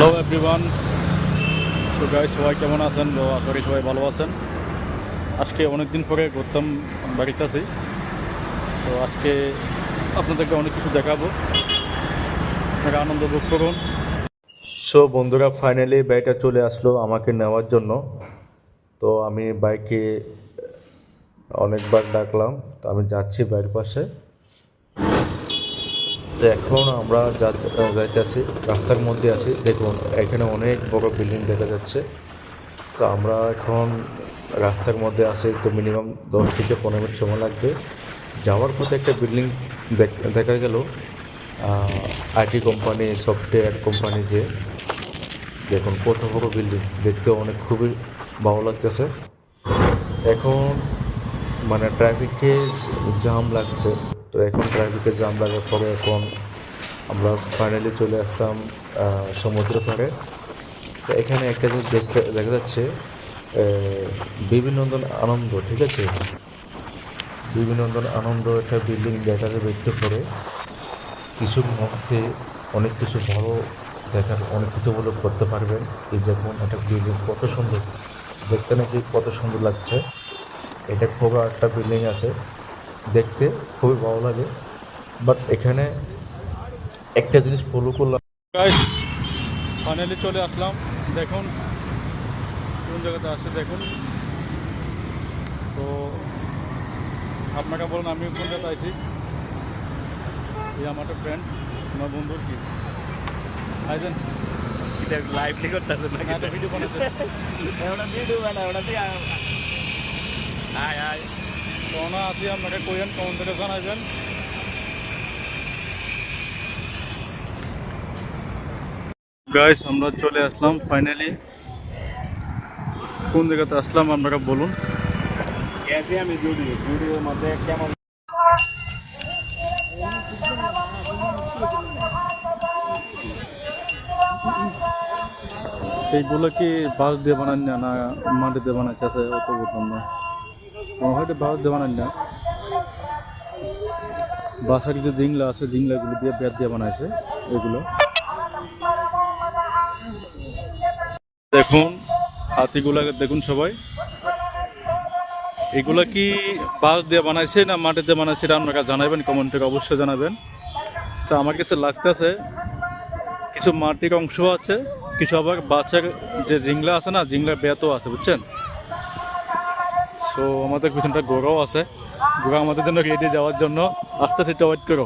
Hello everyone. তো guys, সবাই কেমন আছেন? আশা করি সবাই ভালো আছেন। আজকে অনেকদিন পরে ঘুরতাম বাড়িতে আছি। তো আজকে আপনাদেরকে অনেক কিছু দেখাবো, আপনারা আনন্দ ভোগ করুন। সো বন্ধুরা, ফাইনালি বাইকটা চলে আসলো আমাকে নেওয়ার জন্য। তো আমি বাইকে অনেকবার ডাকলাম, তো আমি যাচ্ছি বাইরের পাশে। তো এখন আমরা যাইতেছি, রাস্তার মধ্যে আছি। দেখুন এখানে অনেক বড় বিল্ডিং দেখা যাচ্ছে। তো আমরা এখন রাস্তার মধ্যে আছি, তো মিনিমাম 10 থেকে 15 মিনিট সময় লাগবে। যাওয়ার পথে একটা বিল্ডিং দেখা গেল, আইটি কোম্পানি, সফটওয়্যার কোম্পানি। যে দেখুন কত বড় বিল্ডিং, দেখতে অনেক খুবই ভালো লাগতেছে। এখন মানে ট্রাফিকে জাম লাগছে। তো এখন ট্রাফিকে জাম লাগার পরে এখন আমরা ফাইনালি চলে আসলাম সমুদ্র পাড়ে। তো এখানে একটা জিনিস দেখা যাচ্ছে, বিবিনন্দন আনন্দ, ঠিক আছে? বিবিনন্দন আনন্দ একটা বিল্ডিং দেখা যাবে একটু পরে। কিছুর মধ্যে অনেক কিছু ভালো দেখার, অনেক কিছু ভালো করতে পারবেন। এই যেমন একটা বিল্ডিং কত সুন্দর দেখতে, নাকি কত সুন্দর লাগছে। এটা খুব একটা বিল্ডিং আছে, দেখতে খুবই ভালো লাগে। বাট এখানে একটা জিনিস ফলো করলাম। গাইস, ফাইনালি চলে আসলাম। দেখুন কোন জায়গাতে আসছে, দেখুন। তো আপনাকে বলুন আমি কোন জায়গাতে আছি। এই আমার একটা ফ্রেন্ড, আমার বন্ধুর কি আইজেন এটা লাইভলি করতেছে না একটা ভিডিও বানাচ্ছে। ওটা ভিডিও বানায় ওটা দিয়ে আয় আয় কোন আছি আপনাকে কইেন, কমেন্ট করে জানাবেন। গাইস, আমরা চলে আসলাম ফাইনালি। কোন জায়গাতে আসলাম আপনারা বলুন। গেছি আমি ভিডিওর মধ্যে কেমন এইগুলো কি বাঁশ দিয়ে বানান না মাটি দিয়ে বানাইতেছে অত বুঝলাম না। হয়তো বাঁশ দিয়ে বানান না, বাসার কিছু জিংলা আছে, জিংলাগুলো দিয়ে বেত দিয়ে বানাইছে এগুলো। দেখুন হাতিগুলাকে দেখুন সবাই। এগুলা কি বাঁশ দিয়ে বানাইছে না মাটিতে বানাইছে, এটা আপনারা জানাবেন, কমেন্টে অবশ্যই জানাবেন। তো আমার কাছে লাগতেছে কিছু মাটির অংশ আছে, কিছু আবার বাচ্চার যে জিংলা আছে না, জিংলার বেতও আছে, বুঝছেন? সো আমাদের পিছনটা গোড়াও আছে, গোড়া আমাদের জন্য রেডি যাওয়ার জন্য। আস্তে আস্তে ওয়েট করো।